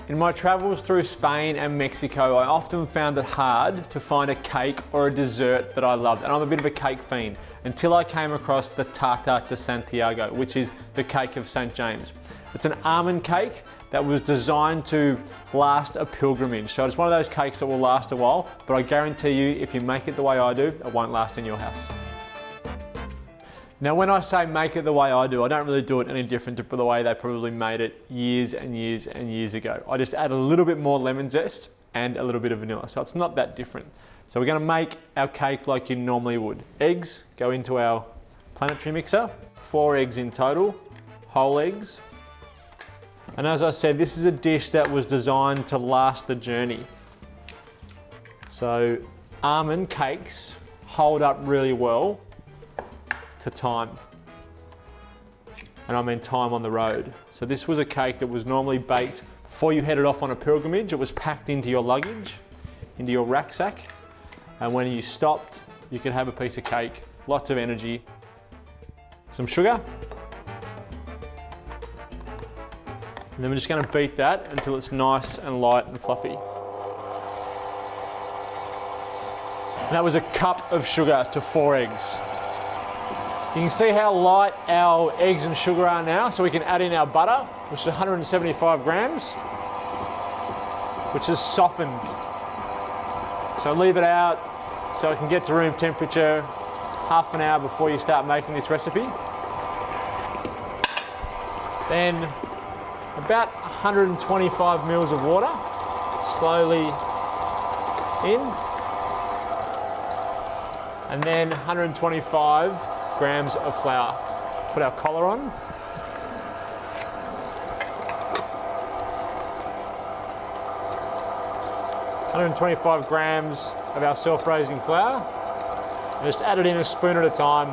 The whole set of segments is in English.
In my travels through Spain and Mexico, I often found it hard to find a cake or a dessert that I loved, and I'm a bit of a cake fiend, until I came across the Torta De Santiago, which is the cake of St. James. It's an almond cake that was designed to last a pilgrimage. So it's one of those cakes that will last a while, but I guarantee you, if you make it the way I do, it won't last in your house. Now, when I say make it the way I do, I don't really do it any different to the way they probably made it years and years and years ago. I just add a little bit more lemon zest and a little bit of vanilla, so it's not that different. So we're gonna make our cake like you normally would. Eggs go into our planetary mixer, 4 eggs in total, whole eggs. And as I said, this is a dish that was designed to last the journey. So almond cakes hold up really well to time. And I mean time on the road. So this was a cake that was normally baked before you headed off on a pilgrimage. It was packed into your luggage, into your rucksack. And when you stopped, you could have a piece of cake, lots of energy, some sugar. And then we're just gonna beat that until it's nice and light and fluffy. And that was a cup of sugar to 4 eggs. You can see how light our eggs and sugar are now, so we can add in our butter, which is 175 grams, which is softened. So leave it out so it can get to room temperature half an hour before you start making this recipe. Then about 125 mils of water, slowly in, and then 125 grams of flour. Put our collar on. $125 grams of our self-raising flour. And just add it in a spoon at a time.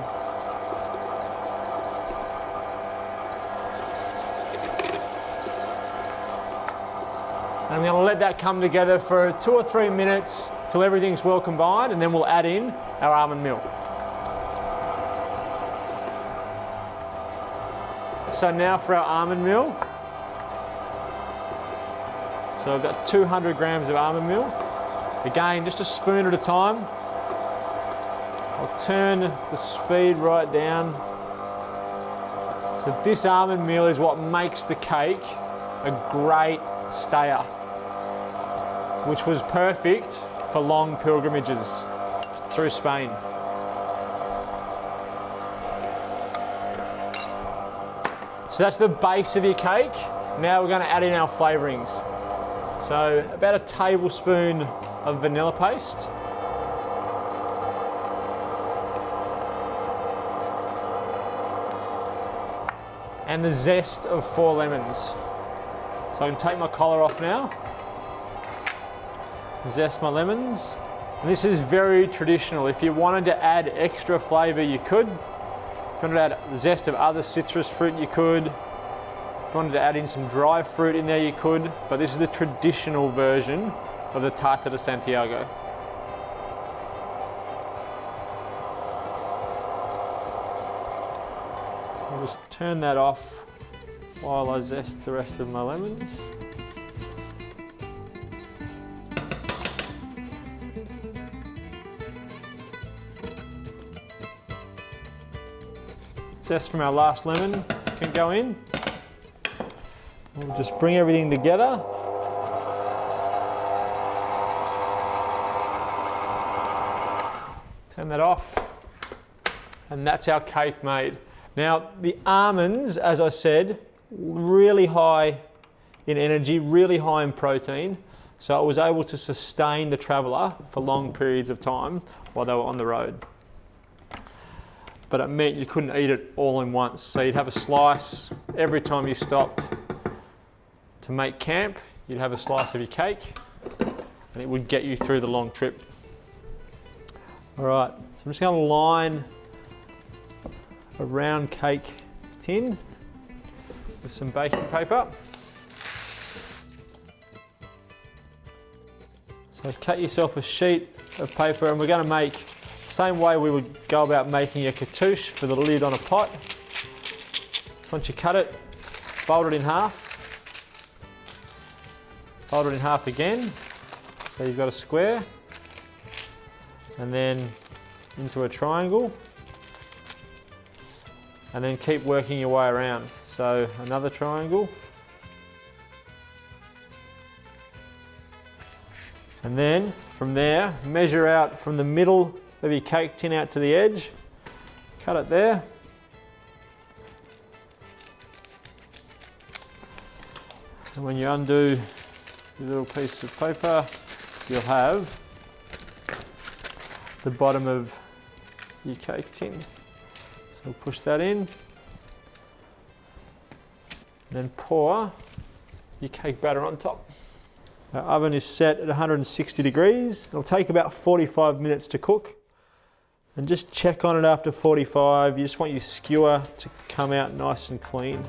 And I'm going to let that come together for 2 or 3 minutes till everything's well combined, and then we'll add in our almond milk. So now for our almond milk. So I've got 200 grams of almond milk. Again, just a spoon at a time. I'll turn the speed right down. So this almond meal is what makes the cake a great stayer, which was perfect for long pilgrimages through Spain. So that's the base of your cake. Now we're going to add in our flavorings. So about a tablespoon of vanilla paste. And the zest of 4 lemons. So I can take my collar off now. Zest my lemons. And this is very traditional. If you wanted to add extra flavour, you could. If you wanted to add the zest of other citrus fruit, you could. If you wanted to add in some dry fruit in there, you could. But this is the traditional version of the Torta De Santiago. I'll just turn that off while I zest the rest of my lemons. Zest from our last lemon can go in. We'll just bring everything together. Turn that off. And that's our cake made. Now, the almonds, as I said, really high in energy, really high in protein. So it was able to sustain the traveller for long periods of time while they were on the road. But it meant you couldn't eat it all in once. So you'd have a slice every time you stopped to make camp. You'd have a slice of your cake and it would get you through the long trip. All right, so I'm just going to line a round cake tin with some baking paper. So cut yourself a sheet of paper, and we're going to make same way we would go about making a cartouche for the lid on a pot. Once you cut it, fold it in half. fold it in half again, so you've got a square, and then into a triangle, and then keep working your way around. So another triangle, and then from there, measure out from the middle of your cake tin out to the edge, cut it there. And when you undo your little piece of paper, you'll have the bottom of your cake tin. So push that in, then pour your cake batter on top. Our oven is set at 160 degrees. It'll take about 45 minutes to cook. And just check on it after 45. You just want your skewer to come out nice and clean.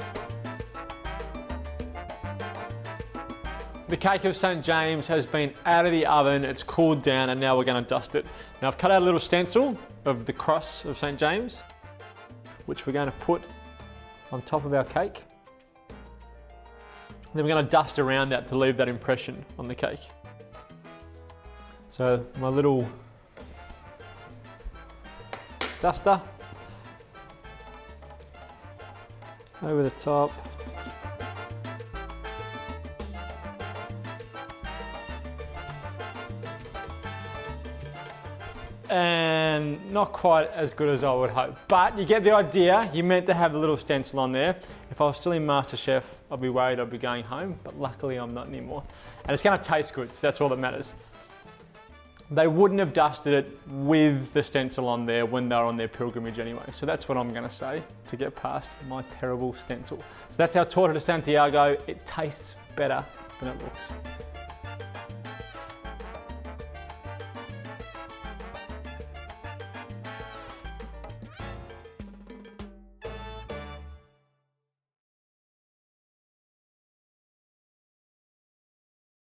The cake of St. James has been out of the oven, it's cooled down, and now we're going to dust it. Now I've cut out a little stencil of the cross of St. James, which we're going to put on top of our cake. And then we're going to dust around that to leave that impression on the cake. So my little duster over the top. And not quite as good as I would hope, but you get the idea. You meant to have a little stencil on there. If I was still in MasterChef, I'd be worried I'd be going home, but luckily I'm not anymore. And it's going to taste good, so that's all that matters. They wouldn't have dusted it with the stencil on there when they were on their pilgrimage anyway, so that's what I'm going to say to get past my terrible stencil. So that's our Torta De Santiago. It tastes better than it looks.